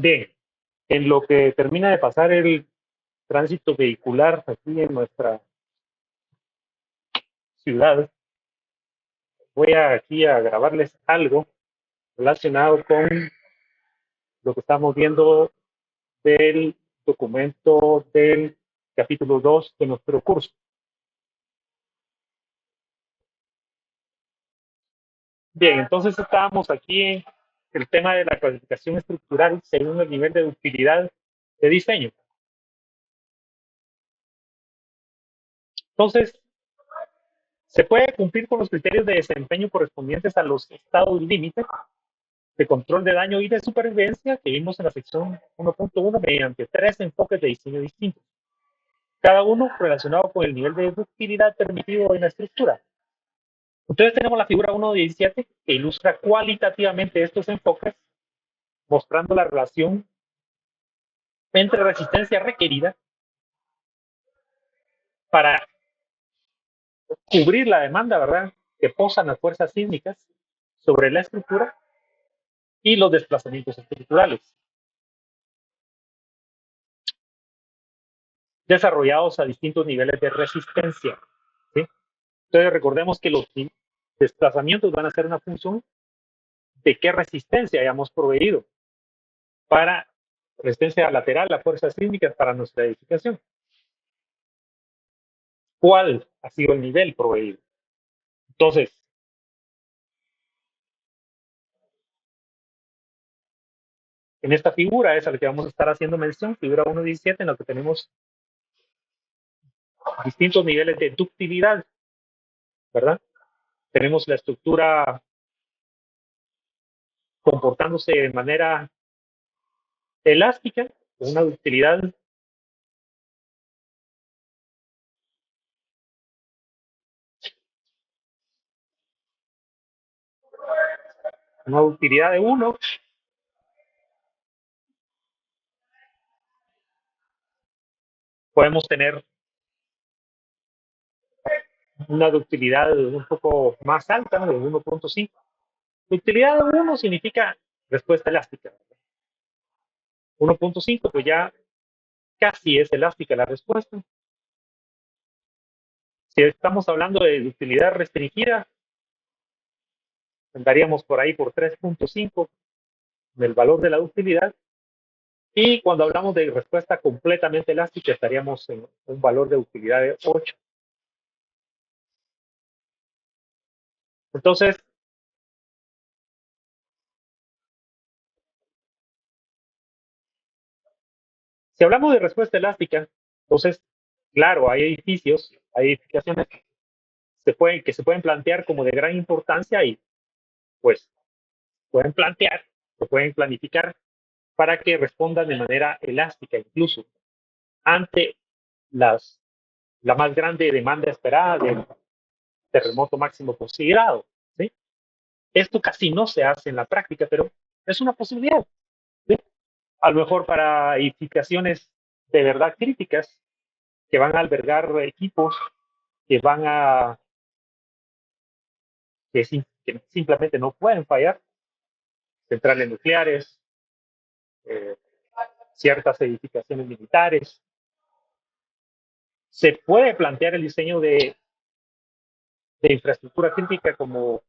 Bien, en lo que termina de pasar el tránsito vehicular aquí en nuestra ciudad, voy aquí a grabarles algo relacionado con lo que estamos viendo del documento del capítulo 2 de nuestro curso. Bien, entonces estábamos aquí en el tema de la clasificación estructural según el nivel de utilidad de diseño. Entonces, se puede cumplir con los criterios de desempeño correspondientes a los estados límite de control de daño y de supervivencia que vimos en la sección 1.1 mediante tres enfoques de diseño distintos, cada uno relacionado con el nivel de ductilidad permitido en la estructura. Entonces tenemos la figura 1.17 que ilustra cualitativamente estos enfoques, mostrando la relación entre resistencia requerida para cubrir la demanda, ¿verdad?, que posan las fuerzas sísmicas sobre la estructura y los desplazamientos estructurales, desarrollados a distintos niveles de resistencia, ¿sí? Entonces recordemos que los desplazamientos van a ser una función de qué resistencia hayamos proveído para resistencia lateral a fuerzas sísmicas para nuestra edificación. ¿Cuál ha sido el nivel proveído? Entonces, en esta figura es a la que vamos a estar haciendo mención, figura 1.17, en la que tenemos distintos niveles de ductilidad, ¿verdad? Tenemos la estructura comportándose de manera elástica, con una ductilidad de 1. Podemos tener una ductilidad un poco más alta, de 1.5. Ductilidad de 1 significa respuesta elástica. 1.5, pues ya casi es elástica la respuesta. Si estamos hablando de ductilidad restringida, andaríamos por ahí por 3.5 del valor de la ductilidad. Y cuando hablamos de respuesta completamente elástica, estaríamos en un valor de utilidad de 8. Entonces, si hablamos de respuesta elástica, entonces, claro, hay edificios, hay edificaciones que se pueden plantear como de gran importancia y pues pueden plantear, se pueden planificar para que respondan de manera elástica, incluso ante las, la más grande demanda esperada del terremoto máximo considerado, ¿sí? Esto casi no se hace en la práctica, pero es una posibilidad, ¿sí? A lo mejor para edificaciones de verdad críticas que van a albergar equipos que van a que simplemente no pueden fallar, centrales nucleares, eh, ciertas edificaciones militares. Se puede plantear el diseño de infraestructura crítica como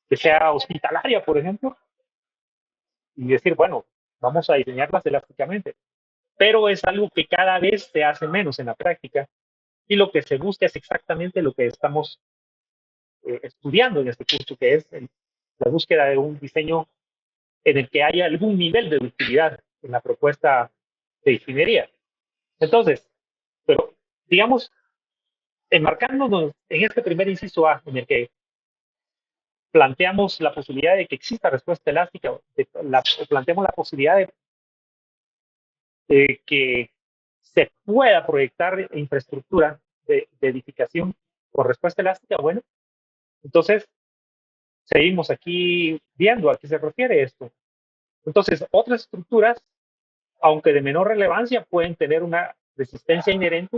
que sea hospitalaria, por ejemplo, y decir, bueno, vamos a diseñarlas elásticamente. Pero es algo que cada vez se hace menos en la práctica y lo que se busca es exactamente lo que estamos estudiando en este curso, que es la búsqueda de un diseño en el que haya algún nivel de utilidad en la propuesta de ingeniería. Entonces, pero digamos, enmarcándonos en este primer inciso A, en el que planteamos la posibilidad de que exista respuesta elástica, o planteamos la posibilidad de que se pueda proyectar infraestructura de edificación con respuesta elástica, bueno, entonces seguimos aquí viendo a qué se refiere esto. Entonces, otras estructuras, aunque de menor relevancia, pueden tener una resistencia inherente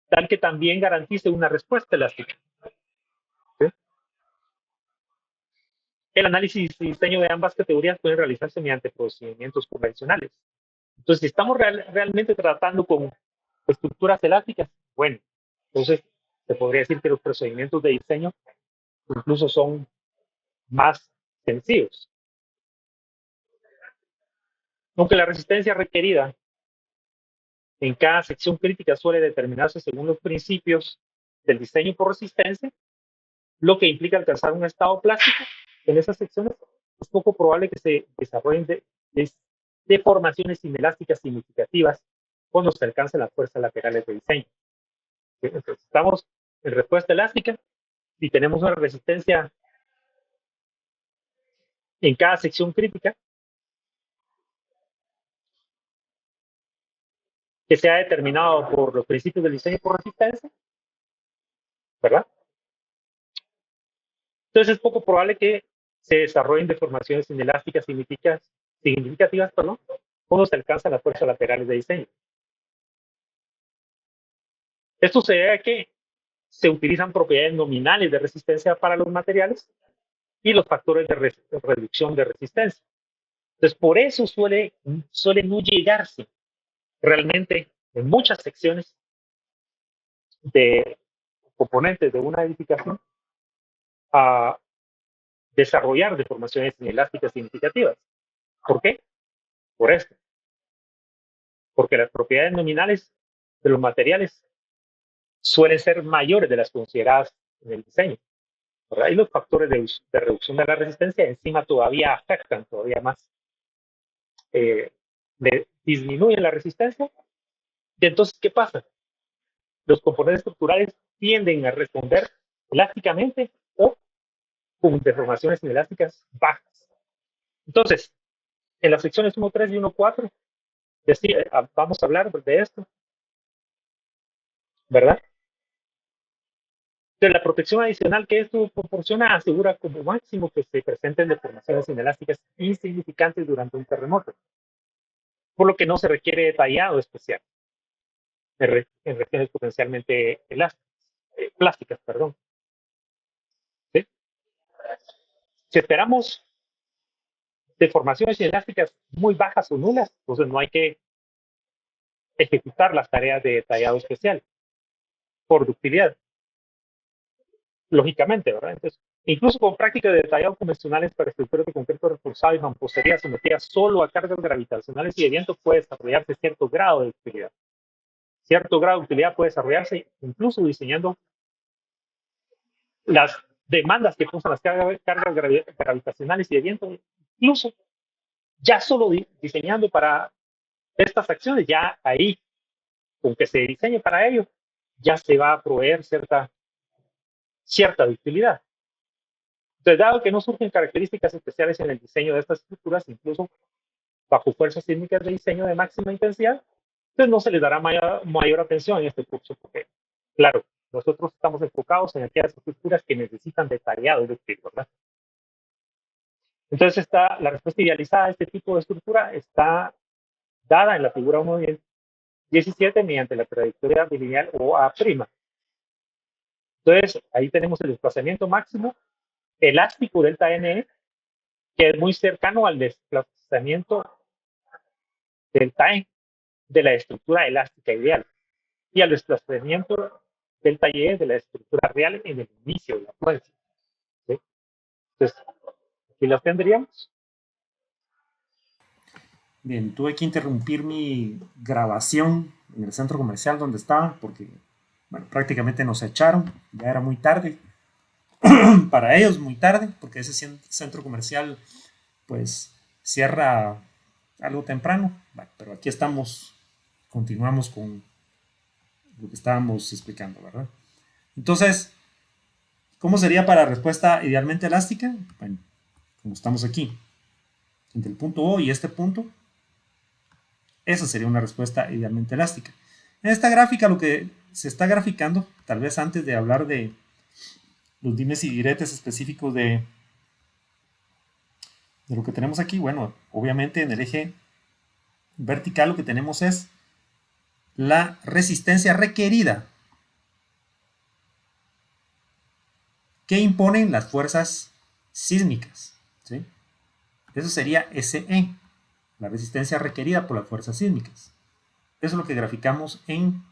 tal que también garantice una respuesta elástica, ¿sí? el análisis y diseño de ambas categorías pueden realizarse mediante procedimientos convencionales. Entonces, si estamos realmente tratando con estructuras elásticas, bueno, entonces se podría decir que los procedimientos de diseño incluso son más sencillos. Aunque la resistencia requerida en cada sección crítica suele determinarse según los principios del diseño por resistencia, lo que implica alcanzar un estado plástico en esas secciones, es poco probable que se desarrollen deformaciones inelásticas significativas cuando se alcancen las fuerzas laterales de diseño. Entonces, estamos en respuesta elástica y tenemos una resistencia en cada sección crítica que se ha determinado por los principios del diseño por resistencia, ¿verdad? Entonces es poco probable que se desarrollen deformaciones inelásticas significativas, cuando se alcanzan las fuerzas laterales de diseño. Esto se debe a que se utilizan propiedades nominales de resistencia para los materiales y los factores de reducción de resistencia. Entonces, por eso suele no llegarse realmente en muchas secciones de componentes de una edificación a desarrollar deformaciones inelásticas significativas. ¿Por qué? Por esto. Porque las propiedades nominales de los materiales suelen ser mayores de las consideradas en el diseño, ¿verdad? Y los factores de reducción de la resistencia encima todavía afectan todavía más, disminuyen la resistencia. Y entonces, ¿qué pasa? Los componentes estructurales tienden a responder elásticamente o con deformaciones inelásticas bajas. Entonces, en las secciones 1.3 y 1.4, vamos a hablar de esto, ¿verdad? De la protección adicional que esto proporciona asegura como máximo que se presenten deformaciones inelásticas insignificantes durante un terremoto, por lo que no se requiere detallado especial en regiones potencialmente plásticas, perdón. ¿Sí? Si esperamos deformaciones inelásticas muy bajas o nulas, entonces no hay que ejecutar las tareas de detallado especial por ductilidad, lógicamente, ¿verdad? Entonces, incluso con prácticas de detallado convencionales para estructuras de concreto reforzado y mampostería sometida solo a cargas gravitacionales y de viento puede desarrollarse cierto grado de utilidad. Cierto grado de utilidad puede desarrollarse incluso diseñando las demandas que causan las cargas gravitacionales y de viento, incluso ya solo diseñando para estas acciones, ya ahí, con que se diseñe para ello, ya se va a proveer cierta utilidad. Entonces, dado que no surgen características especiales en el diseño de estas estructuras, incluso bajo fuerzas sísmicas de diseño de máxima intensidad, entonces no se les dará mayor atención en este curso, porque, claro, nosotros estamos enfocados en aquellas estructuras que necesitan detallado, es decir, ¿verdad? Entonces, la respuesta idealizada a este tipo de estructura está dada en la figura 1.17 mediante la trayectoria bilineal OA'. Entonces, ahí tenemos el desplazamiento máximo elástico delta NE, que es muy cercano al desplazamiento delta E de la estructura elástica ideal y al desplazamiento delta Y de la estructura real en el inicio de la fuerza. ¿Sí? Entonces, aquí lo tendríamos. Bien, tuve que interrumpir mi grabación en el centro comercial donde estaba porque, bueno, prácticamente nos echaron, ya era muy tarde, para ellos muy tarde, porque ese centro comercial pues cierra algo temprano, bueno, pero aquí estamos, continuamos con lo que estábamos explicando, ¿verdad? Entonces, ¿cómo sería para respuesta idealmente elástica? Bueno, como estamos aquí, entre el punto O y este punto, esa sería una respuesta idealmente elástica. En esta gráfica lo que se está graficando, tal vez antes de hablar de los dimes y diretes específicos de lo que tenemos aquí, bueno, obviamente en el eje vertical lo que tenemos es la resistencia requerida que imponen las fuerzas sísmicas. ¿sí? Eso sería SE, la resistencia requerida por las fuerzas sísmicas. Eso es lo que graficamos en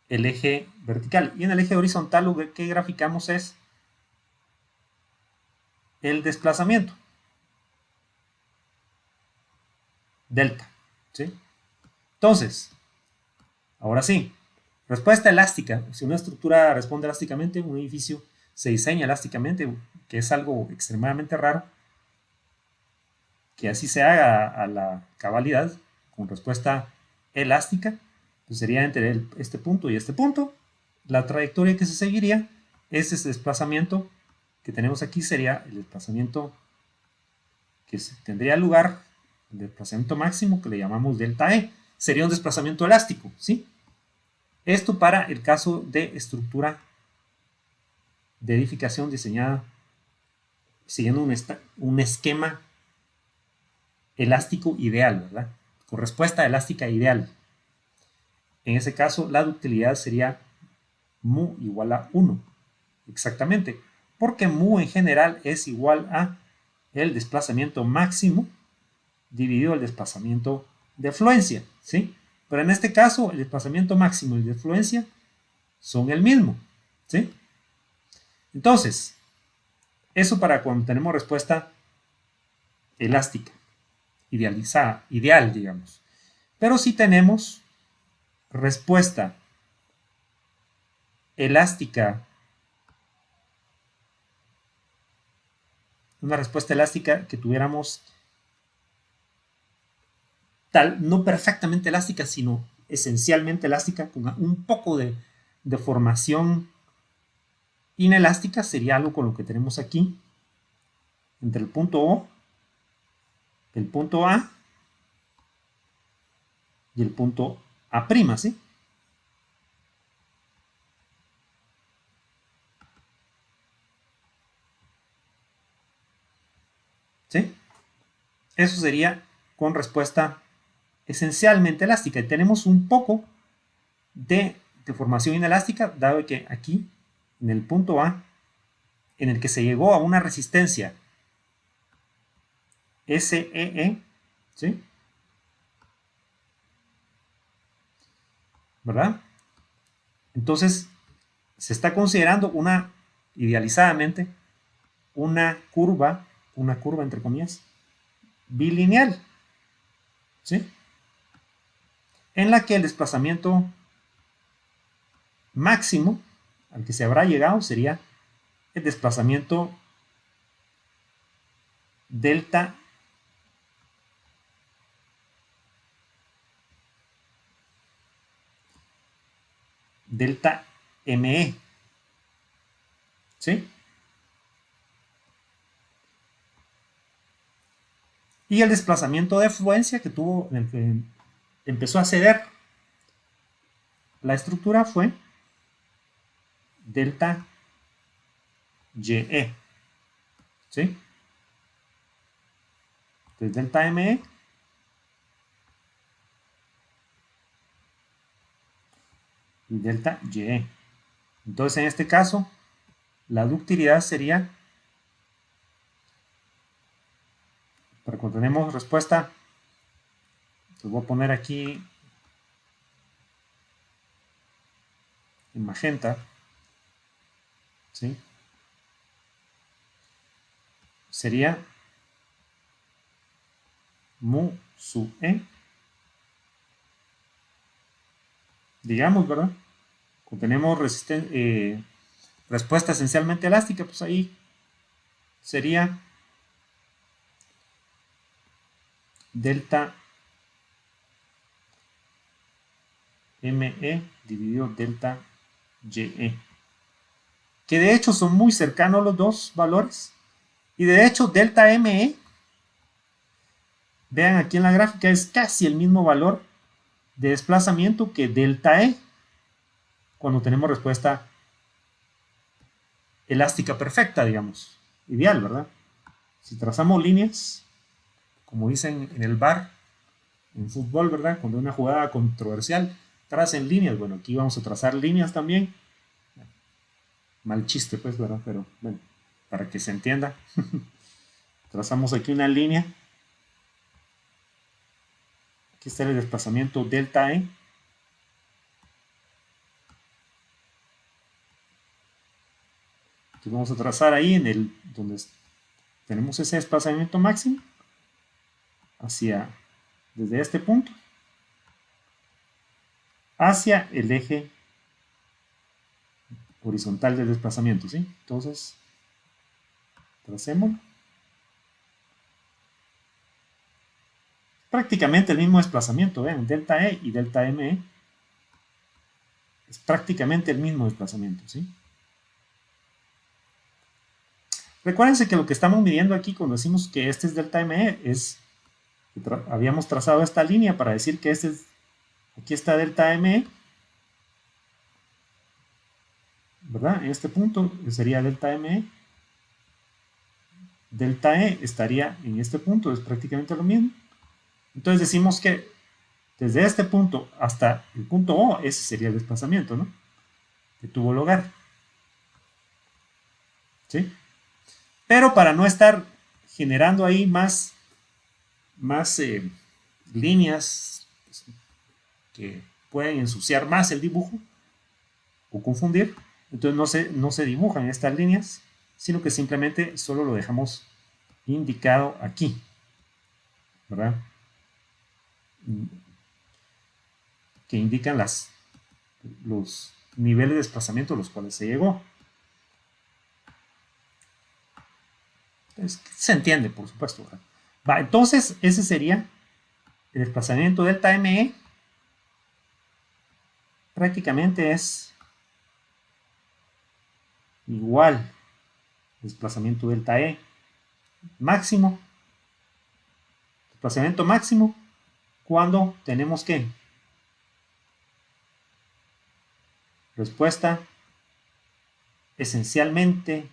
el eje vertical. Y en el eje horizontal lo que graficamos es el desplazamiento, delta, ¿sí? Entonces, ahora sí, respuesta elástica. Si una estructura responde elásticamente, un edificio se diseña elásticamente, que es algo extremadamente raro, que así se haga a la cabalidad, con respuesta elástica, pues sería entre este punto y este punto. La trayectoria que se seguiría es ese desplazamiento que tenemos aquí, sería el desplazamiento que tendría lugar, el desplazamiento máximo que le llamamos delta E. Sería un desplazamiento elástico, ¿sí? Esto para el caso de estructura de edificación diseñada siguiendo un esquema elástico ideal, ¿verdad? Con respuesta elástica ideal. En ese caso, la ductilidad sería mu igual a 1. Exactamente. Porque mu en general es igual a el desplazamiento máximo dividido el desplazamiento de fluencia, ¿sí? Pero en este caso, el desplazamiento máximo y de fluencia son el mismo, ¿sí? Entonces, eso para cuando tenemos respuesta elástica, idealizada, ideal, digamos. Pero si tenemos respuesta elástica, una respuesta elástica que tuviéramos tal, no perfectamente elástica, sino esencialmente elástica, con un poco de deformación inelástica, sería algo con lo que tenemos aquí, entre el punto O, el punto A y el punto A', ¿sí? ¿Sí? Eso sería con respuesta esencialmente elástica. Y tenemos un poco de deformación inelástica, dado que aquí, en el punto A, en el que se llegó a una resistencia SEE, ¿sí? ¿Verdad? Entonces, se está considerando idealizadamente, una curva entre comillas, bilineal, ¿sí? En la que el desplazamiento máximo al que se habrá llegado sería el desplazamiento delta ME, ¿sí? Y el desplazamiento de fluencia que tuvo, en el que empezó a ceder la estructura, fue delta YE, ¿sí? Entonces delta ME y delta YE. Entonces en este caso, la ductilidad sería, para cuando tenemos respuesta, les voy a poner aquí en magenta, ¿sí? Sería mu sub E, digamos, ¿verdad? Cuando tenemos respuesta esencialmente elástica, pues ahí sería delta ME dividido delta YE, que de hecho son muy cercanos los dos valores, y de hecho delta ME, vean aquí en la gráfica, es casi el mismo valor de desplazamiento que delta E cuando tenemos respuesta elástica perfecta, digamos, ideal, ¿verdad? Si trazamos líneas, como dicen en el bar, en fútbol, ¿verdad? Cuando hay una jugada controversial, tracen líneas. Bueno, aquí vamos a trazar líneas también. Mal chiste, pues, ¿verdad? Pero bueno, para que se entienda. Trazamos aquí una línea. Aquí está el desplazamiento delta E. Entonces vamos a trazar ahí en el donde tenemos ese desplazamiento máximo hacia desde este punto hacia el eje horizontal del desplazamiento, ¿sí? Entonces tracémoslo. Prácticamente el mismo desplazamiento, vean, delta E y delta ME es prácticamente el mismo desplazamiento, ¿sí? Recuérdense que lo que estamos midiendo aquí cuando decimos que este es delta ME es que habíamos trazado esta línea para decir que este es, aquí está delta ME, ¿verdad? En este punto sería delta ME. Delta E estaría en este punto, es prácticamente lo mismo. Entonces decimos que desde este punto hasta el punto O, ese sería el desplazamiento, ¿no? Que tuvo lugar. ¿Sí? Pero para no estar generando ahí más líneas pues, que pueden ensuciar más el dibujo o confundir, entonces no se dibujan estas líneas, sino que simplemente solo lo dejamos indicado aquí, ¿verdad? Que indican los niveles de desplazamiento a los cuales se llegó. Se entiende, por supuesto. Va, entonces, ese sería el desplazamiento delta ME. Prácticamente es igual al desplazamiento delta E máximo. Desplazamiento máximo cuando tenemos que respuesta esencialmente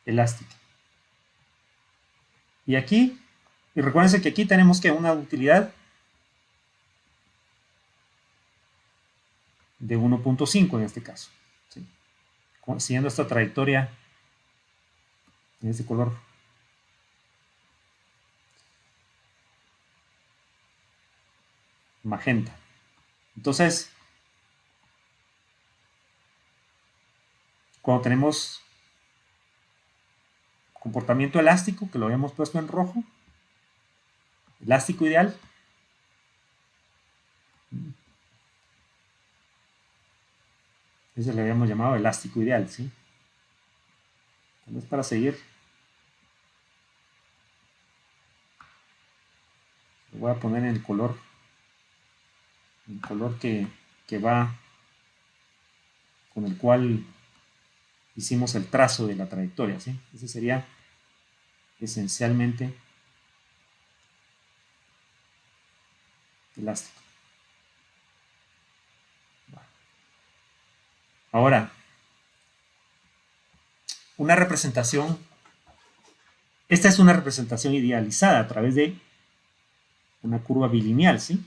elástica. Y aquí, y recuérdense que aquí tenemos que una utilidad de 1.5 en este caso, ¿sí? Siguiendo esta trayectoria en este color magenta. Entonces, cuando tenemos comportamiento elástico, que lo habíamos puesto en rojo, elástico ideal, ese le habíamos llamado elástico ideal, ¿sí? Entonces, para seguir, lo voy a poner en el color que va con el cual hicimos el trazo de la trayectoria, ¿sí? Ese sería esencialmente elástico. Ahora, una representación, esta es una representación idealizada a través de una curva bilineal, ¿sí?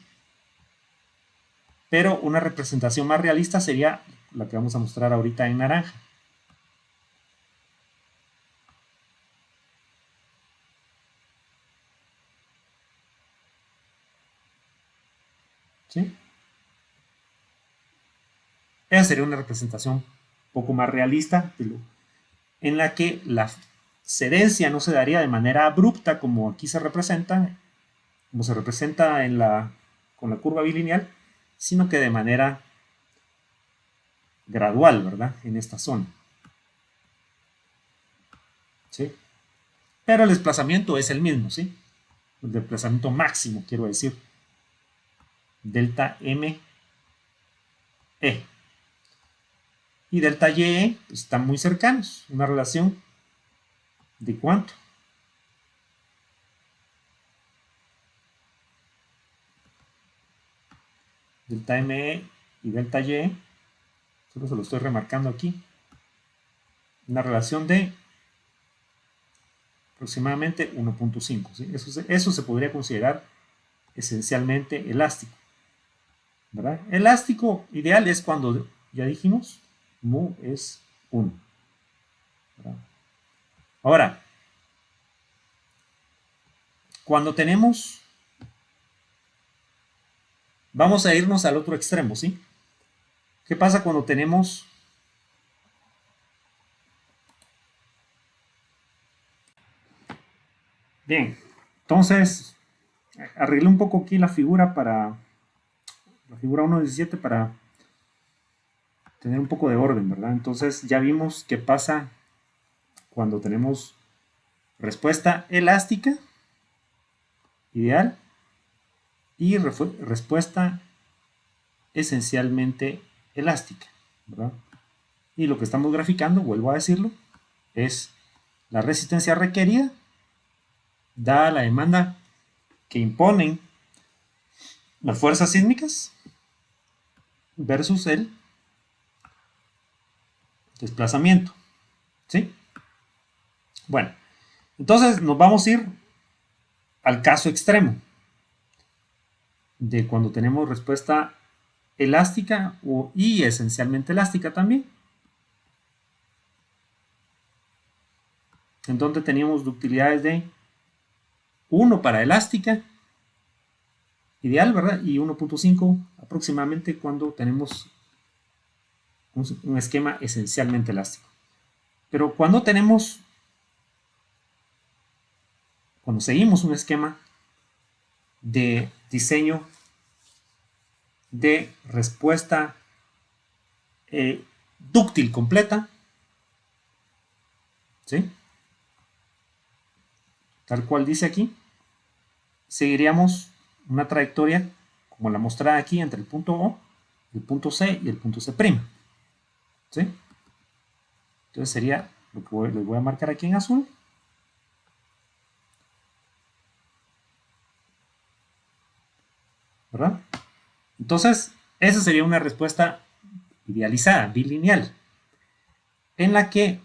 Pero una representación más realista sería la que vamos a mostrar ahorita en naranja. ¿Sí? Esa sería una representación un poco más realista, en la que la cedencia no se daría de manera abrupta como aquí se representa, como se representa con la curva bilineal, sino que de manera gradual, ¿verdad? En esta zona. ¿Sí? Pero el desplazamiento es el mismo, ¿sí? El desplazamiento máximo, quiero decir. Delta M E. Y delta Y pues, están muy cercanos. Una relación de ¿cuánto? Delta ME y delta Y, solo se lo estoy remarcando aquí, una relación de aproximadamente 1.5. ¿sí? Eso se podría considerar esencialmente elástico. ¿verdad? Elástico ideal es cuando, ya dijimos, mu es 1. Ahora, cuando tenemos, vamos a irnos al otro extremo, ¿sí? ¿Qué pasa cuando tenemos bien? Entonces, arreglé un poco aquí la figura para la figura 1.17 para tener un poco de orden, ¿verdad? Entonces ya vimos qué pasa cuando tenemos respuesta elástica, ideal, y respuesta esencialmente elástica, ¿verdad? Y lo que estamos graficando, vuelvo a decirlo, es la resistencia requerida dada la demanda que imponen las fuerzas sísmicas versus el desplazamiento, ¿sí? Bueno, entonces nos vamos a ir al caso extremo de cuando tenemos respuesta elástica y esencialmente elástica también, en donde teníamos ductilidades de 1 para elástica ideal, ¿verdad? Y 1.5 aproximadamente cuando tenemos un esquema esencialmente elástico. Pero cuando seguimos un esquema de diseño de respuesta dúctil completa, ¿sí? Tal cual dice aquí, seguiríamos una trayectoria como la mostrada aquí entre el punto O, el punto C y el punto C', ¿sí? Entonces sería lo que les voy a marcar aquí en azul. ¿Verdad? Entonces, esa sería una respuesta idealizada, bilineal, en la que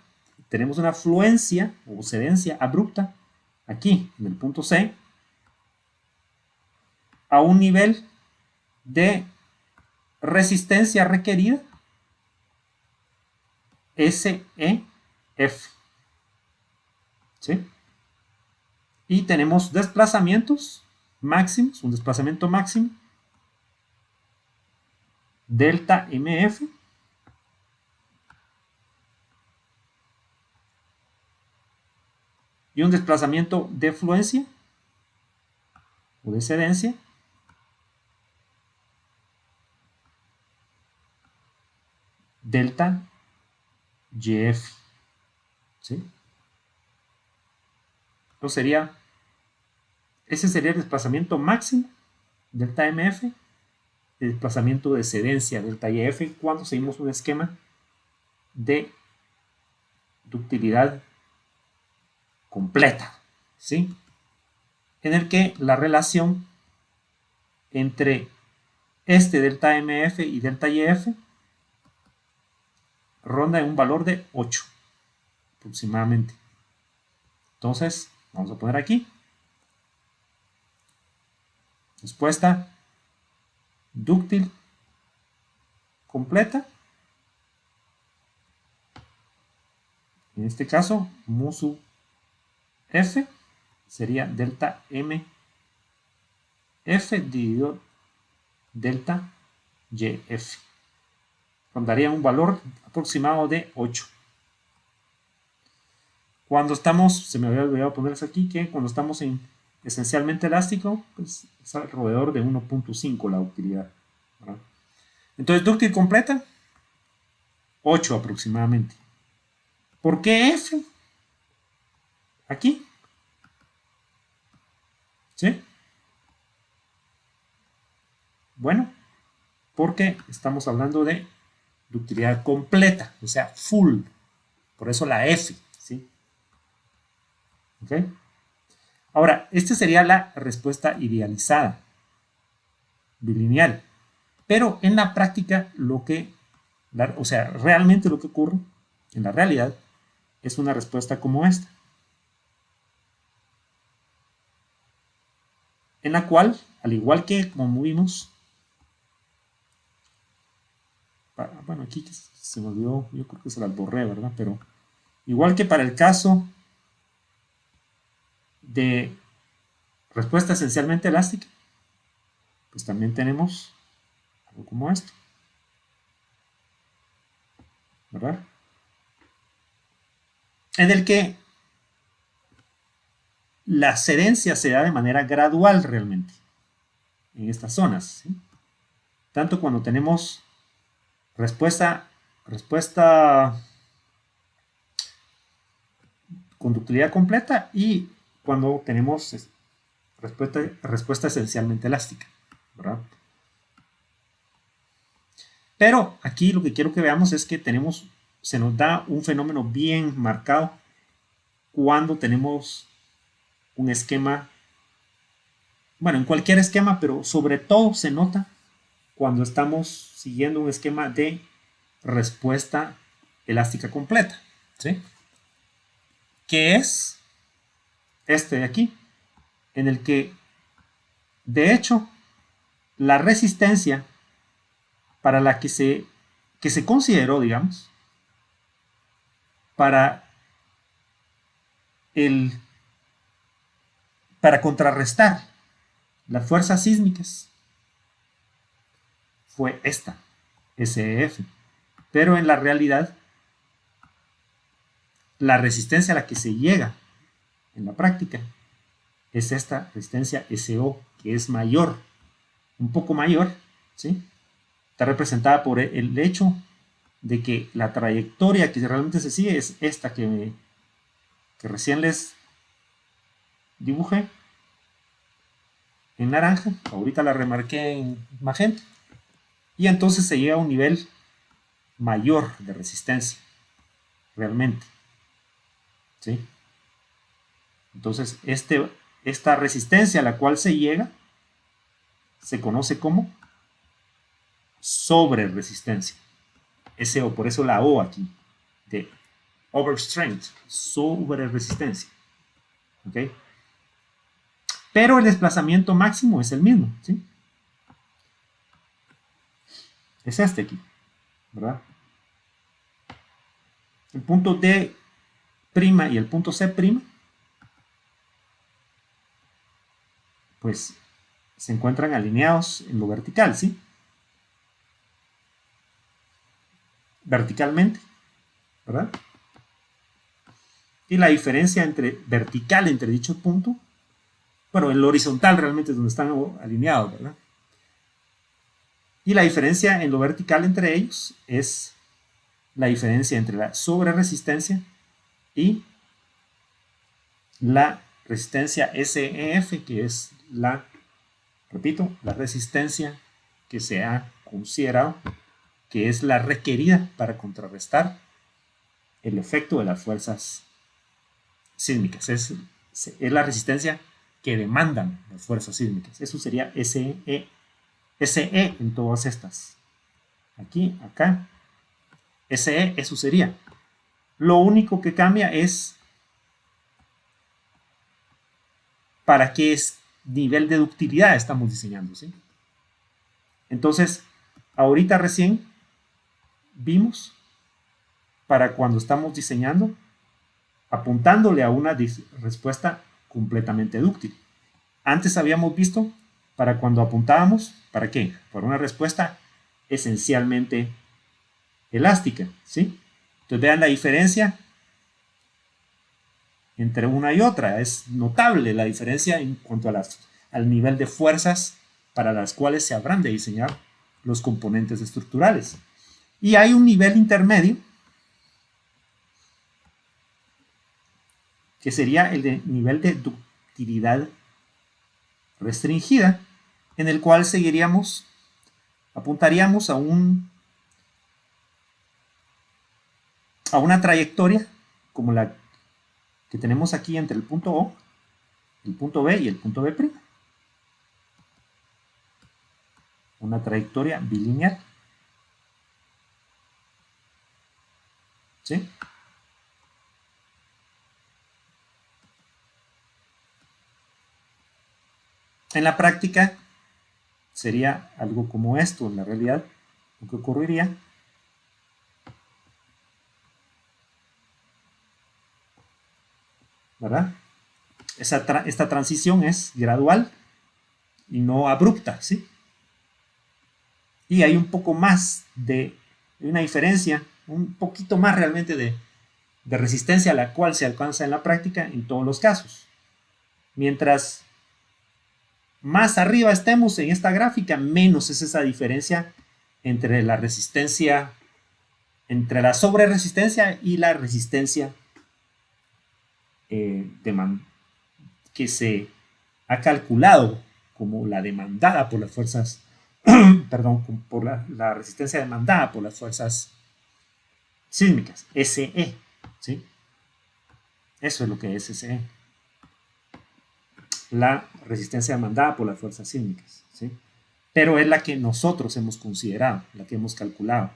tenemos una fluencia o cedencia abrupta aquí en el punto C a un nivel de resistencia requerida SEF, ¿sí? Y tenemos desplazamientos máximos, un desplazamiento máximo delta MF y un desplazamiento de fluencia o de cedencia delta YF, ¿sí? Entonces ese sería el desplazamiento máximo delta MF, el desplazamiento de cedencia delta YF cuando seguimos un esquema de ductilidad completa, ¿sí? En el que la relación entre este delta MF y delta YF ronda en un valor de 8 aproximadamente. Entonces, vamos a poner aquí respuesta dúctil completa. En este caso, mu sub F sería delta M F dividido delta YF. Rondaría un valor aproximado de 8. Cuando estamos, se me había olvidado ponerles aquí, que cuando estamos en esencialmente elástico, pues es alrededor de 1.5 la utilidad, ¿verdad? Entonces, dúctil completa, 8 aproximadamente. ¿Por qué F? Aquí. ¿Sí? Bueno, porque estamos hablando de ductilidad completa, o sea, full. Por eso la F, ¿sí? ¿Ok? Ahora, esta sería la respuesta idealizada, bilineal. Pero en la práctica, realmente lo que ocurre en la realidad es una respuesta como esta, en la cual, al igual que como vimos, Bueno, aquí se me olvidó, yo creo que se las borré, ¿verdad? Pero igual que para el caso de respuesta esencialmente elástica, pues también tenemos algo como esto, ¿verdad? En el que la cedencia se da de manera gradual realmente en estas zonas, ¿sí? Tanto cuando tenemos respuesta conductividad completa y cuando tenemos respuesta esencialmente elástica, ¿verdad? Pero aquí lo que quiero que veamos es que se nos da un fenómeno bien marcado cuando tenemos un esquema, bueno, en cualquier esquema, pero sobre todo se nota cuando estamos siguiendo un esquema de respuesta elástica completa, ¿sí? Que es este de aquí, en el que, de hecho, la resistencia para la que se consideró, digamos, para el para contrarrestar las fuerzas sísmicas fue esta, SEF. Pero en la realidad, la resistencia a la que se llega en la práctica es esta resistencia SO, que es mayor, un poco mayor, ¿sí? Está representada por el hecho de que la trayectoria que realmente se sigue es esta que recién les dibujé en naranja, ahorita la remarqué en magenta, y entonces se llega a un nivel mayor de resistencia, realmente, ¿sí? Entonces, esta resistencia a la cual se llega se conoce como sobre resistencia. SO, por eso la O aquí, de overstrength, sobre resistencia. ¿Ok? Pero el desplazamiento máximo es el mismo, ¿sí? Es este aquí, ¿verdad? El punto D' y el punto C', pues se encuentran alineados en lo vertical, ¿sí? Verticalmente, ¿verdad? Y la diferencia vertical entre dicho punto, bueno, el horizontal realmente es donde están alineados, ¿verdad? Y la diferencia en lo vertical entre ellos es la diferencia entre la sobreresistencia y la resistencia SEF, que es repito, la resistencia que se ha considerado que es la requerida para contrarrestar el efecto de las fuerzas sísmicas. Es la resistencia que demandan las fuerzas sísmicas. Eso sería SE en todas estas. Aquí, acá, SE, eso sería. Lo único que cambia es para qué nivel de ductilidad estamos diseñando, ¿sí? Entonces, ahorita recién vimos para cuando estamos diseñando, apuntándole a una respuesta completamente dúctil. Antes habíamos visto para cuando apuntábamos, ¿para qué? Para una respuesta esencialmente elástica, ¿sí? Entonces vean la diferencia entre una y otra. Es notable la diferencia en cuanto al nivel de fuerzas para las cuales se habrán de diseñar los componentes estructurales. Y hay un nivel intermedio que sería el de nivel de ductilidad restringida, en el cual apuntaríamos a una trayectoria como la que tenemos aquí entre el punto O, el punto B y el punto B'. Una trayectoria bilineal. ¿Sí? En la práctica sería algo como esto, en la realidad, lo que ocurriría ¿verdad? Esta transición es gradual y no abrupta, ¿sí? Y hay un poco más de una diferencia, un poquito más realmente de resistencia a la cual se alcanza en la práctica en todos los casos. Mientras más arriba estemos en esta gráfica, menos es esa diferencia entre la resistencia, entre la sobreresistencia y la resistencia que se ha calculado como la demandada por las fuerzas, perdón, por la resistencia demandada por las fuerzas sísmicas, SE, ¿sí? Eso es lo que es SE. La resistencia demandada por las fuerzas sísmicas, ¿sí? Pero es la que nosotros hemos considerado, la que hemos calculado.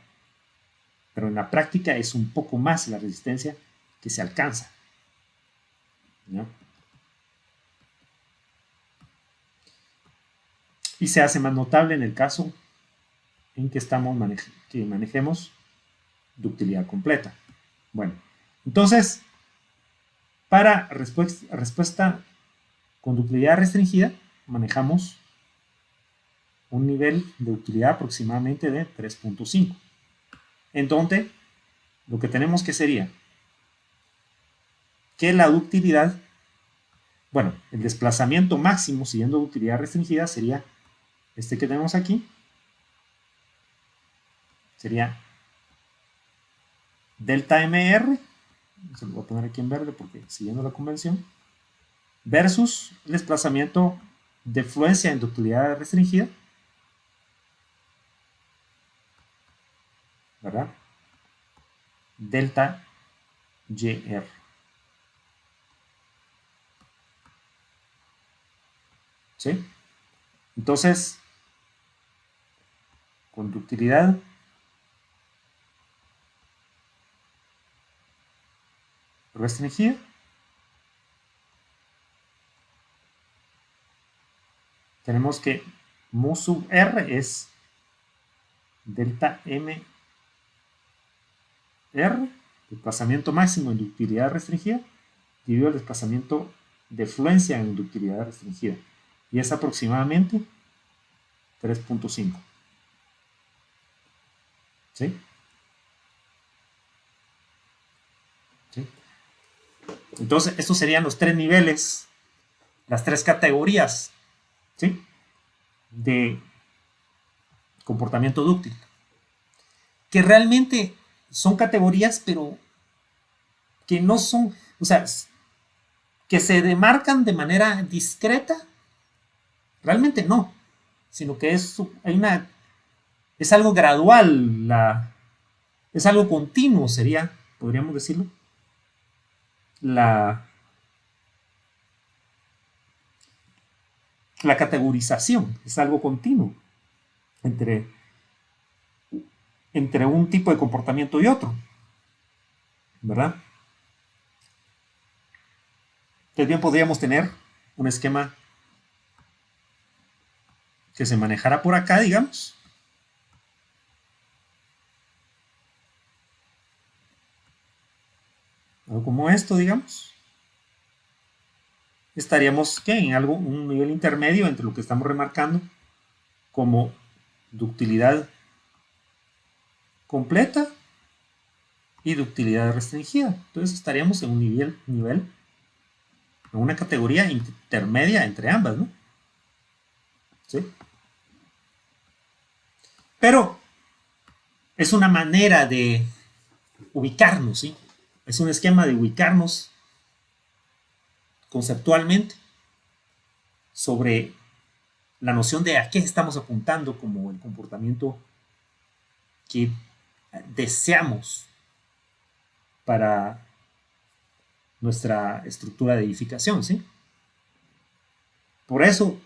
Pero en la práctica es un poco más la resistencia que se alcanza, ¿no? Y se hace más notable en el caso en que manejemos ductilidad completa. Bueno, entonces, para respuesta con ductilidad restringida, manejamos un nivel de ductilidad aproximadamente de 3.5, en donde lo que tenemos que sería que la ductilidad, bueno, el desplazamiento máximo siguiendo ductilidad restringida sería este que tenemos aquí, sería delta MR, se lo voy a poner aquí en verde porque siguiendo la convención, versus el desplazamiento de fluencia en ductilidad restringida, ¿verdad? Delta YR. ¿Sí? Entonces, conductividad restringida tenemos que mu sub R es delta M R, desplazamiento máximo en ductilidad restringida, dividido el desplazamiento de fluencia en ductilidad restringida. Y es aproximadamente 3.5. ¿Sí? ¿Sí? Entonces, estos serían los tres niveles, las tres categorías, ¿sí?, de comportamiento dúctil. Que realmente son categorías, pero que no son, o sea, que se demarcan de manera discreta, realmente no, sino que es algo gradual, es algo continuo, podríamos decirlo, la, la categorización, es algo continuo entre un tipo de comportamiento y otro, ¿verdad? Entonces bien podríamos tener un esquema que se manejara por acá, digamos, algo como esto, digamos. Estaríamos ¿qué? En un nivel intermedio entre lo que estamos remarcando como ductilidad completa y ductilidad restringida. Entonces estaríamos en un nivel en una categoría intermedia entre ambas, ¿no? ¿Sí? Pero es una manera de ubicarnos, ¿sí? Es un esquema de ubicarnos conceptualmente sobre la noción de a qué estamos apuntando como el comportamiento que deseamos para nuestra estructura de edificación, ¿sí? Por eso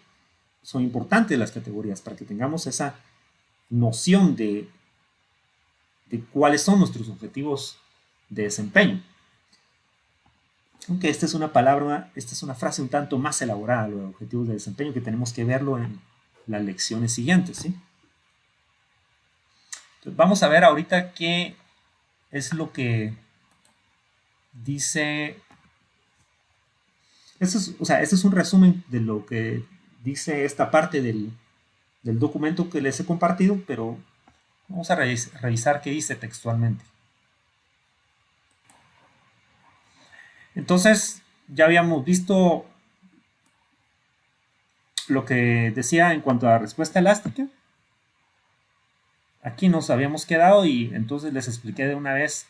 son importantes las categorías, para que tengamos esa noción de cuáles son nuestros objetivos de desempeño. Aunque esta es una frase un tanto más elaborada, los objetivos de desempeño, que tenemos que verlo en las lecciones siguientes, ¿sí? Entonces, vamos a ver ahorita qué es lo que dice Eso es, o sea, este es un resumen de lo que dice esta parte del documento que les he compartido, pero vamos a revisar qué dice textualmente. Entonces, ya habíamos visto lo que decía en cuanto a la respuesta elástica. Aquí nos habíamos quedado y entonces les expliqué de una vez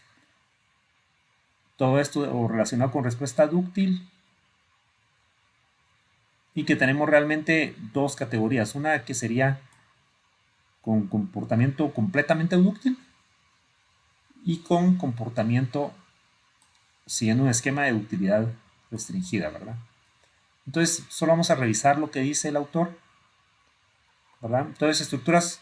todo esto relacionado con respuesta dúctil y que tenemos realmente dos categorías. Una que sería con comportamiento completamente dúctil y con comportamiento siguiendo un esquema de ductilidad restringida, ¿verdad? Entonces, solo vamos a revisar lo que dice el autor, ¿verdad? Entonces, estructuras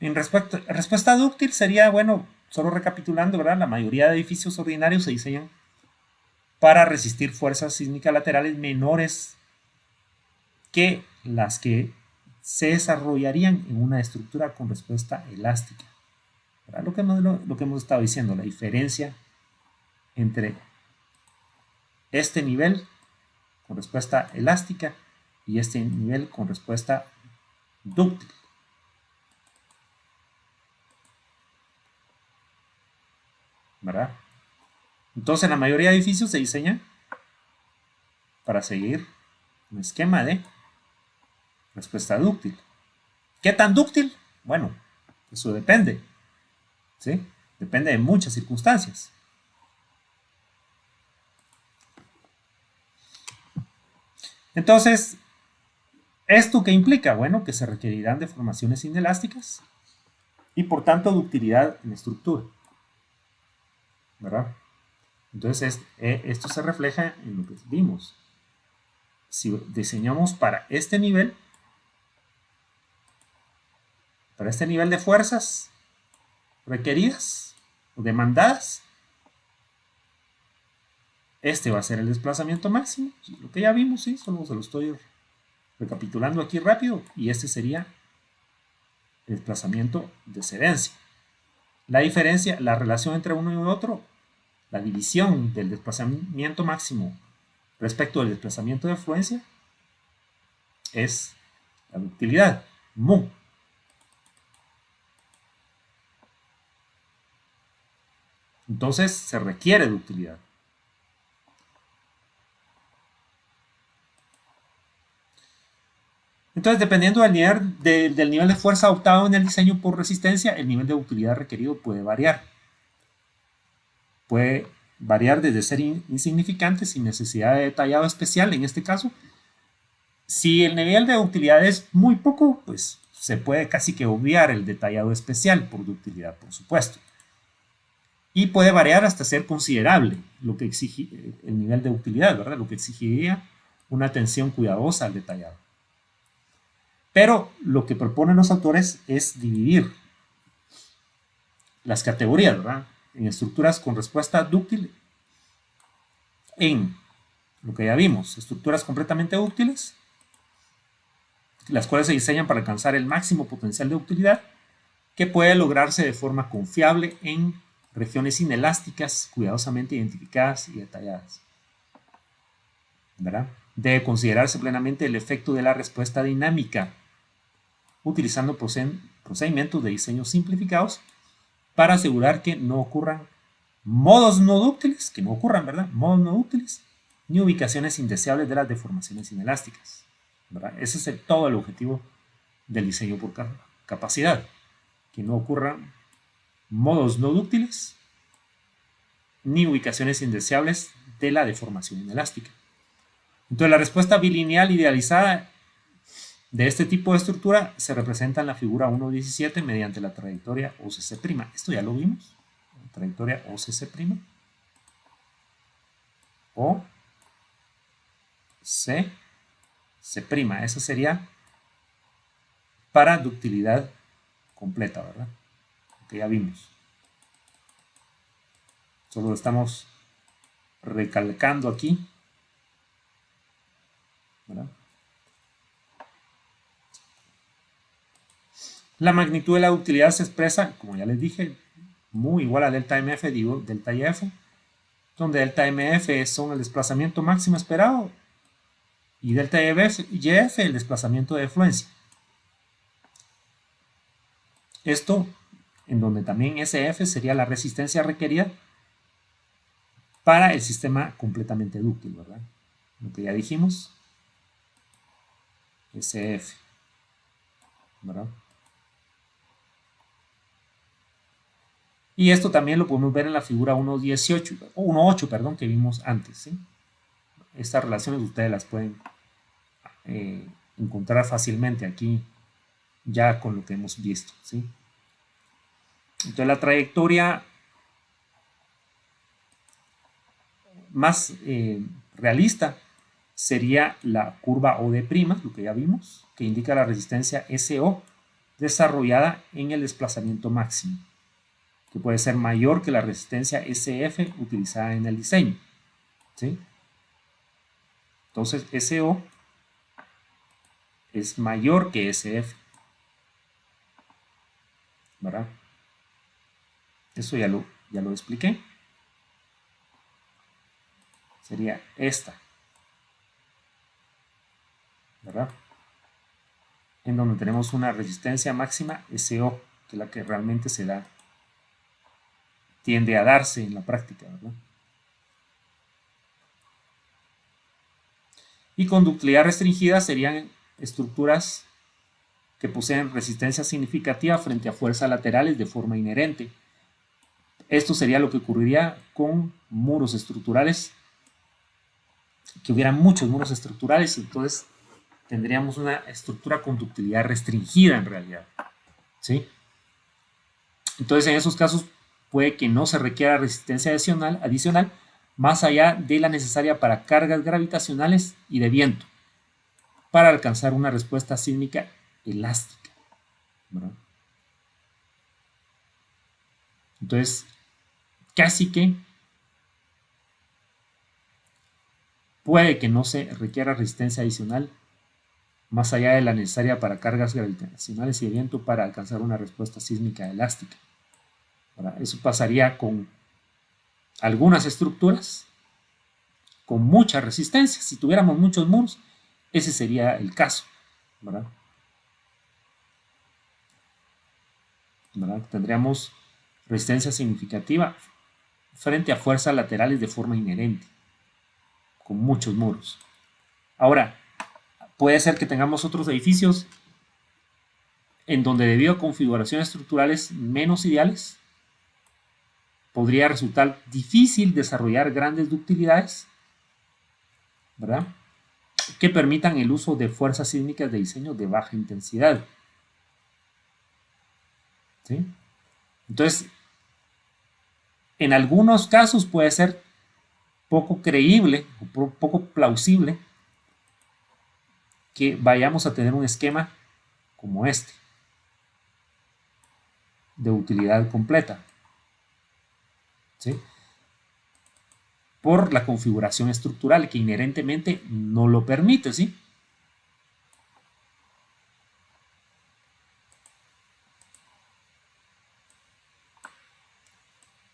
en respuesta dúctil sería, bueno, solo recapitulando, ¿verdad? La mayoría de edificios ordinarios se diseñan para resistir fuerzas sísmicas laterales menores que las que se desarrollarían en una estructura con respuesta elástica. ¿Verdad? Lo que hemos estado diciendo, la diferencia entre este nivel con respuesta elástica y este nivel con respuesta dúctil. ¿Verdad? Entonces, la mayoría de edificios se diseñan para seguir un esquema de respuesta dúctil. ¿Qué tan dúctil? Bueno, eso depende. ¿Sí? Depende de muchas circunstancias. Entonces, ¿esto qué implica? Bueno, que se requerirán deformaciones inelásticas y por tanto ductilidad en la estructura. ¿Verdad? Entonces, esto se refleja en lo que vimos. Si diseñamos para este nivel de fuerzas requeridas o demandadas, este va a ser el desplazamiento máximo, lo que ya vimos, ¿sí? Solo se lo estoy recapitulando aquí rápido, y este sería el desplazamiento de cedencia. La diferencia, la relación entre uno y otro, la división del desplazamiento máximo respecto del desplazamiento de fluencia es la ductilidad, mu. Entonces se requiere ductilidad. Entonces, dependiendo del nivel de fuerza adoptado en el diseño por resistencia, el nivel de ductilidad requerido puede variar. Puede variar desde ser insignificante sin necesidad de detallado especial, en este caso. Si el nivel de ductilidad es muy poco, pues se puede casi que obviar el detallado especial por ductilidad, por supuesto. Y puede variar hasta ser considerable lo que exige el nivel de utilidad, ¿verdad? Lo que exigiría una atención cuidadosa al detallado. Pero lo que proponen los autores es dividir las categorías, ¿verdad? En estructuras con respuesta dúctil en lo que ya vimos, estructuras completamente útiles, las cuales se diseñan para alcanzar el máximo potencial de utilidad, que puede lograrse de forma confiable en regiones inelásticas, cuidadosamente identificadas y detalladas. ¿Verdad? Debe considerarse plenamente el efecto de la respuesta dinámica, utilizando procedimientos de diseño simplificados para asegurar que no ocurran modos no dúctiles, que no ocurran, ¿verdad? Modos no dúctiles, ni ubicaciones indeseables de las deformaciones inelásticas. ¿Verdad? Ese es todo el objetivo del diseño por capacidad, que no ocurran modos no dúctiles ni ubicaciones indeseables de la deformación inelástica. Entonces, la respuesta bilineal idealizada de este tipo de estructura se representa en la figura 1.17 mediante la trayectoria OCC'. Esto ya lo vimos. La trayectoria OCC'. O C'. Esa sería para ductilidad completa, ¿verdad? Que ya vimos. Solo lo estamos recalcando aquí, ¿verdad? La magnitud de la ductilidad se expresa, como ya les dije, muy igual a delta MF, digo delta IF. Entonces donde delta MF son el desplazamiento máximo esperado y delta YF el desplazamiento de fluencia. Esto en donde también SF sería la resistencia requerida para el sistema completamente dúctil, ¿verdad? Lo que ya dijimos, SF, ¿verdad? Y esto también lo podemos ver en la figura 1.8, perdón, que vimos antes, ¿sí? Estas relaciones ustedes las pueden encontrar fácilmente aquí, ya con lo que hemos visto, ¿sí? Entonces la trayectoria más realista sería la curva OD', lo que ya vimos, que indica la resistencia SO desarrollada en el desplazamiento máximo, que puede ser mayor que la resistencia SF utilizada en el diseño, ¿sí? Entonces SO es mayor que SF, ¿verdad? Eso ya lo expliqué. Sería esta, ¿verdad? En donde tenemos una resistencia máxima SO, que es la que realmente se da, tiende a darse en la práctica, ¿verdad? Y con ductilidad restringida serían estructuras que poseen resistencia significativa frente a fuerzas laterales de forma inherente. Esto sería lo que ocurriría con muros estructurales, que hubieran muchos muros estructurales, entonces tendríamos una estructura con ductilidad restringida en realidad, ¿sí? Entonces en esos casos puede que no se requiera resistencia adicional más allá de la necesaria para cargas gravitacionales y de viento, para alcanzar una respuesta sísmica elástica, ¿verdad? Entonces, casi que puede que no se requiera resistencia adicional más allá de la necesaria para cargas gravitacionales y de viento para alcanzar una respuesta sísmica elástica, ¿verdad? Eso pasaría con algunas estructuras con mucha resistencia. Si tuviéramos muchos muros, ese sería el caso, ¿verdad? Tendríamos resistencia significativa frente a fuerzas laterales de forma inherente, con muchos muros. Ahora, puede ser que tengamos otros edificios en donde debido a configuraciones estructurales menos ideales, podría resultar difícil desarrollar grandes ductilidades, ¿verdad?, que permitan el uso de fuerzas sísmicas de diseño de baja intensidad, ¿sí? Entonces, en algunos casos puede ser poco creíble o poco plausible que vayamos a tener un esquema como este, de utilidad completa, ¿sí?, por la configuración estructural que inherentemente no lo permite, ¿sí?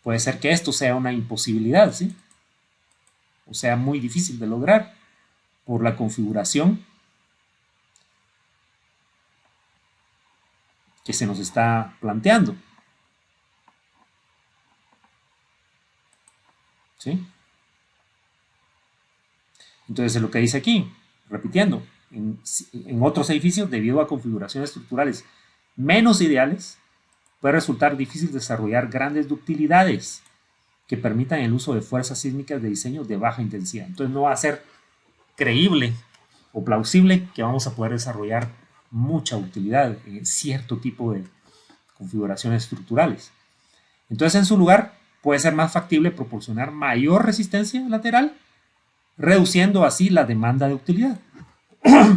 Puede ser que esto sea una imposibilidad, ¿sí?, o sea muy difícil de lograr por la configuración que se nos está planteando, ¿sí? Entonces, es lo que dice aquí, repitiendo, en otros edificios, debido a configuraciones estructurales menos ideales, puede resultar difícil desarrollar grandes ductilidades que permitan el uso de fuerzas sísmicas de diseño de baja intensidad. Entonces, no va a ser creíble o plausible que vamos a poder desarrollar mucha utilidad en cierto tipo de configuraciones estructurales. Entonces, en su lugar, puede ser más factible proporcionar mayor resistencia lateral, reduciendo así la demanda de utilidad.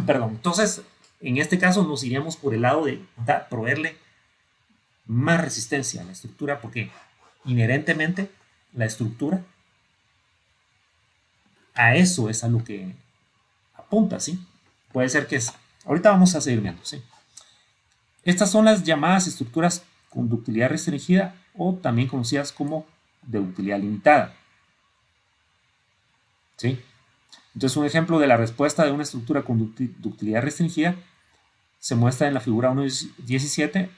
Perdón. Entonces, en este caso nos iríamos por el lado de proveerle más resistencia a la estructura, porque inherentemente la estructura a eso es a lo que apunta, ¿sí? Puede ser que es. Ahorita vamos a seguir viendo, ¿sí? Estas son las llamadas estructuras con ductilidad restringida o también conocidas como de utilidad limitada. ¿sí? Entonces, un ejemplo de la respuesta de una estructura con ductilidad restringida se muestra en la figura 1.17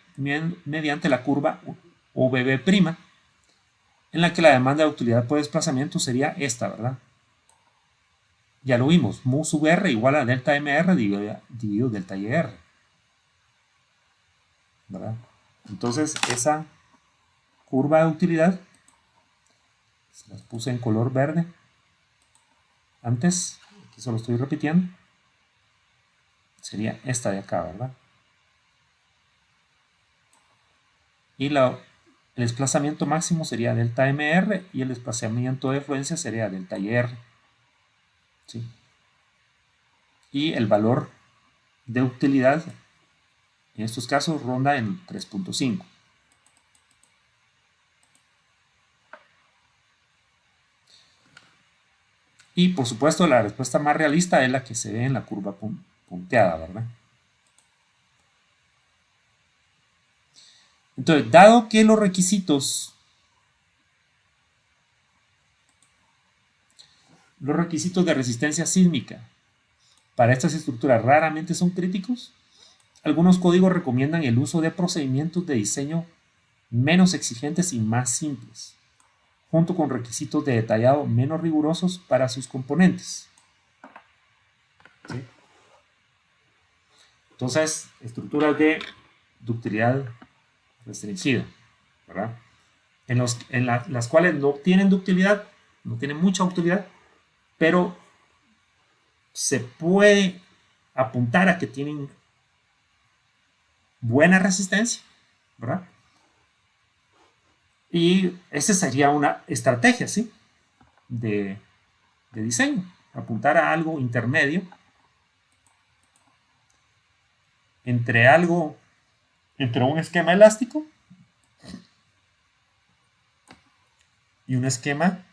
mediante la curva OBB', en la que la demanda de utilidad por desplazamiento sería esta, ¿verdad? Ya lo vimos, mu sub r igual a delta mr dividido delta yr, ¿verdad? Entonces, esa curva de utilidad, se las puse en color verde antes, aquí solo estoy repitiendo, sería esta de acá, ¿verdad? Y el desplazamiento máximo sería delta mr y el desplazamiento de fluencia sería delta yr, ¿sí? Y el valor de utilidad en estos casos ronda en 3.5. Y por supuesto la respuesta más realista es la que se ve en la curva punteada, ¿verdad? Entonces, dado que los requisitos de resistencia sísmica para estas estructuras raramente son críticos, algunos códigos recomiendan el uso de procedimientos de diseño menos exigentes y más simples, junto con requisitos de detallado menos rigurosos para sus componentes. ¿Sí? Entonces, estructuras de ductilidad restringida, ¿verdad? Las cuales no tienen ductilidad, no tienen mucha utilidad, pero se puede apuntar a que tienen buena resistencia, ¿verdad? Y esa sería una estrategia, ¿sí? De diseño, apuntar a algo intermedio entre un esquema elástico y un esquema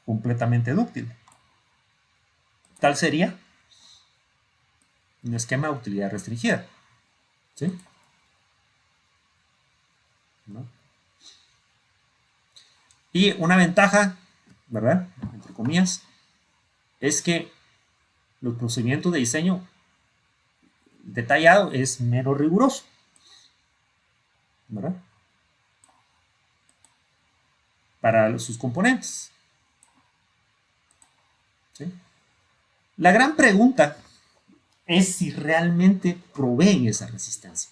completamente dúctil. Tal sería un esquema de utilidad restringida, ¿sí? ¿No? Y una ventaja, ¿verdad? Entre comillas, es que los procedimientos de diseño detallado es menos riguroso, ¿verdad? Para sus componentes. ¿Sí? La gran pregunta es si realmente proveen esa resistencia.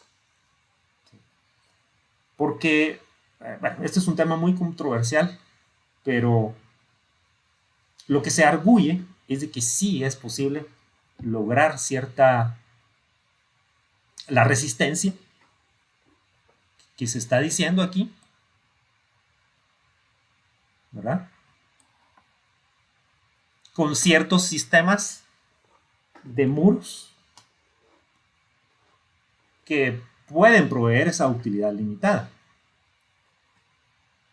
Porque, bueno, este es un tema muy controversial, pero lo que se arguye es de que sí es posible lograr la resistencia que se está diciendo aquí, ¿verdad? Con ciertos sistemas de muros que pueden proveer esa utilidad limitada.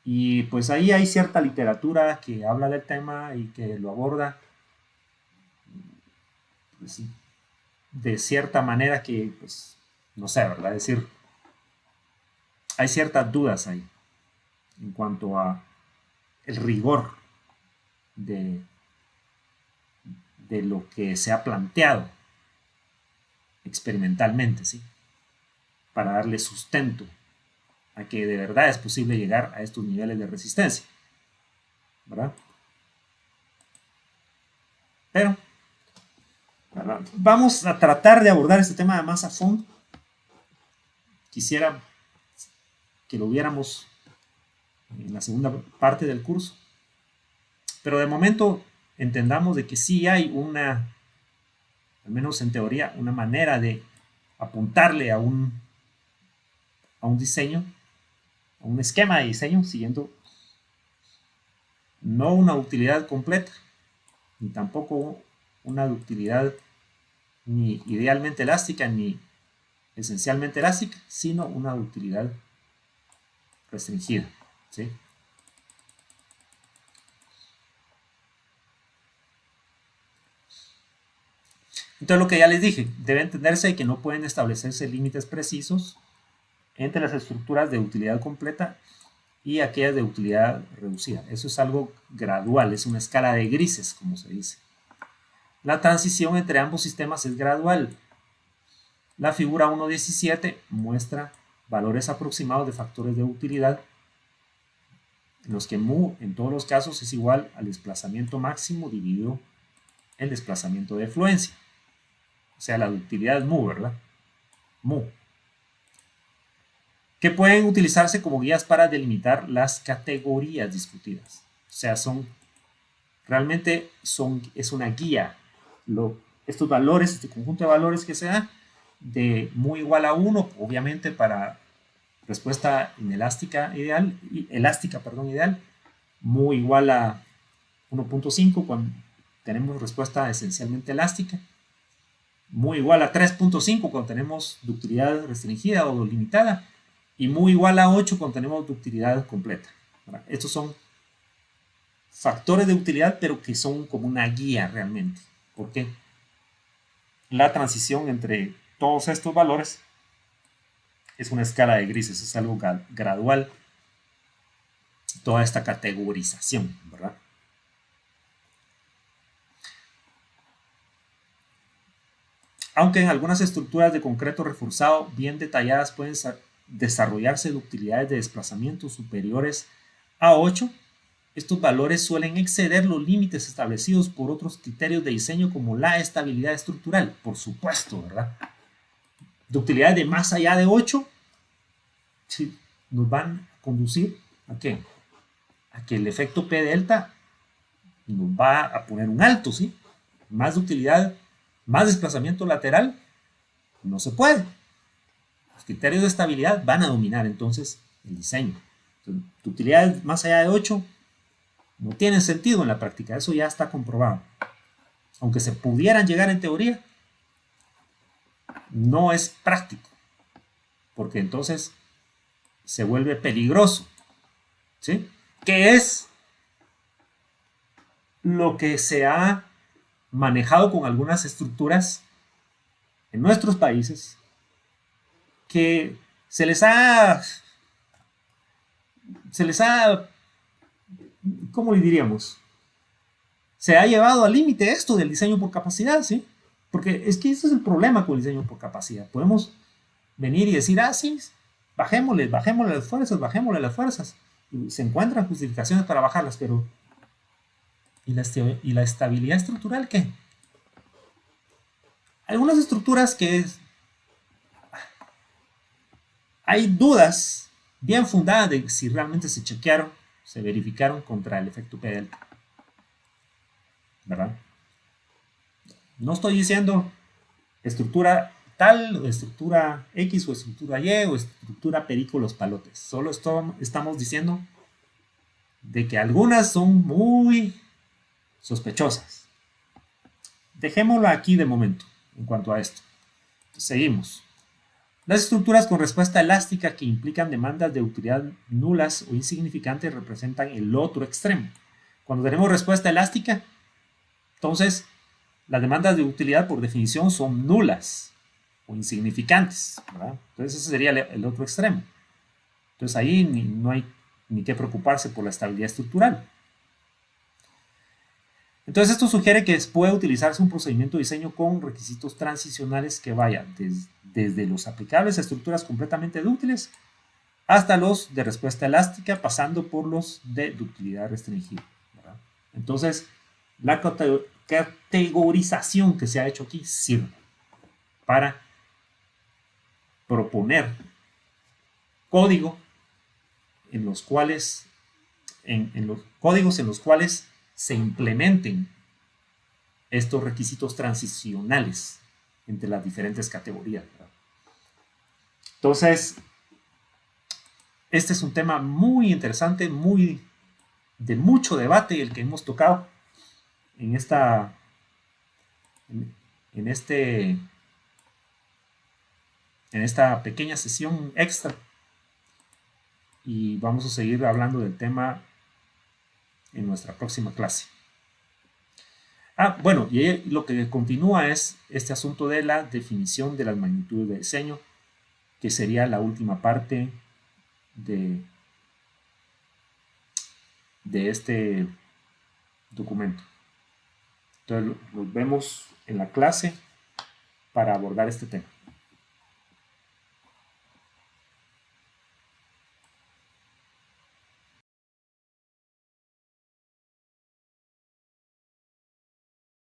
Y pues ahí hay cierta literatura que habla del tema y que lo aborda pues, de cierta manera que, pues, no sé, ¿verdad? Es decir, hay ciertas dudas ahí en cuanto a el rigor de, de lo que se ha planteado experimentalmente, ¿sí? Para darle sustento a que de verdad es posible llegar a estos niveles de resistencia, ¿verdad? Pero, ¿verdad? Vamos a tratar de abordar este tema más a fondo. Quisiera que lo viéramos en la segunda parte del curso, pero de momento entendamos de que sí hay una, al menos en teoría, una manera de apuntarle a un diseño, a un esquema de diseño, siguiendo no una utilidad completa, ni tampoco una ductilidad ni idealmente elástica, ni esencialmente elástica, sino una ductilidad restringida, ¿sí? Entonces lo que ya les dije, debe entenderse que no pueden establecerse límites precisos entre las estructuras de utilidad completa y aquellas de utilidad reducida. Eso es algo gradual, es una escala de grises, como se dice. La transición entre ambos sistemas es gradual. La figura 1.17 muestra valores aproximados de factores de utilidad en los que mu en todos los casos es igual al desplazamiento máximo dividido el desplazamiento de fluencia. O sea, la ductilidad es mu, ¿verdad? Mu. Que pueden utilizarse como guías para delimitar las categorías discutidas. O sea, realmente es una guía. Estos valores, este conjunto de valores que se da, de mu igual a 1, obviamente para respuesta inelástica ideal, ideal, mu igual a 1.5 cuando tenemos respuesta esencialmente elástica, mu igual a 3.5 cuando tenemos ductilidad restringida o limitada, y mu igual a 8 cuando tenemos ductilidad completa. Estos son factores de utilidad, pero que son como una guía realmente. ¿Por qué? La transición entre todos estos valores es una escala de grises, es algo gradual, toda esta categorización, ¿verdad? Aunque en algunas estructuras de concreto reforzado bien detalladas pueden desarrollarse ductilidades de desplazamiento superiores a 8, estos valores suelen exceder los límites establecidos por otros criterios de diseño como la estabilidad estructural, por supuesto, ¿verdad? Ductilidades de más allá de 8 sí, nos van a conducir ¿a qué? A que el efecto P delta nos va a poner un alto, ¿sí? Más ductilidad, más desplazamiento lateral, no se puede. Los criterios de estabilidad van a dominar entonces el diseño. Entonces, ductilidades más allá de 8 no tienen sentido en la práctica, eso ya está comprobado. Aunque se pudieran llegar en teoría, no es práctico, porque entonces se vuelve peligroso, ¿sí? ¿Qué es lo que se ha manejado con algunas estructuras en nuestros países que se les ha, ¿cómo le diríamos? Se ha llevado al límite esto del diseño por capacidad, ¿sí? Porque es que ese es el problema con el diseño por capacidad. Podemos venir y decir, sí, bajémosle las fuerzas. Y se encuentran justificaciones para bajarlas, pero ¿y la estabilidad estructural qué? Algunas estructuras que hay dudas bien fundadas de si realmente se chequearon, se verificaron contra el efecto P delta. ¿Verdad? No estoy diciendo estructura tal, o estructura X, o estructura Y, o estructura perico los palotes. Solo estamos diciendo de que algunas son muy sospechosas. Dejémoslo aquí de momento en cuanto a esto. Seguimos. Las estructuras con respuesta elástica que implican demandas de utilidad nulas o insignificantes representan el otro extremo. Cuando tenemos respuesta elástica, entonces las demandas de utilidad por definición son nulas o insignificantes, ¿verdad? Entonces ese sería el otro extremo. Entonces ahí no hay ni que preocuparse por la estabilidad estructural. Entonces esto sugiere que puede utilizarse un procedimiento de diseño con requisitos transicionales que vayan desde los aplicables a estructuras completamente dúctiles hasta los de respuesta elástica, pasando por los de ductilidad restringida, ¿verdad? Entonces la categorización que se ha hecho aquí sirve para proponer código en los cuales en los códigos en los cuales se implementen estos requisitos transicionales entre las diferentes categorías, ¿verdad? Entonces, este es un tema muy interesante, de mucho debate, el que hemos tocado en esta pequeña sesión extra, y vamos a seguir hablando del tema en nuestra próxima clase. Bueno, y lo que continúa es este asunto de la definición de las magnitudes de diseño, que sería la última parte de de este documento. Entonces nos vemos en la clase para abordar este tema.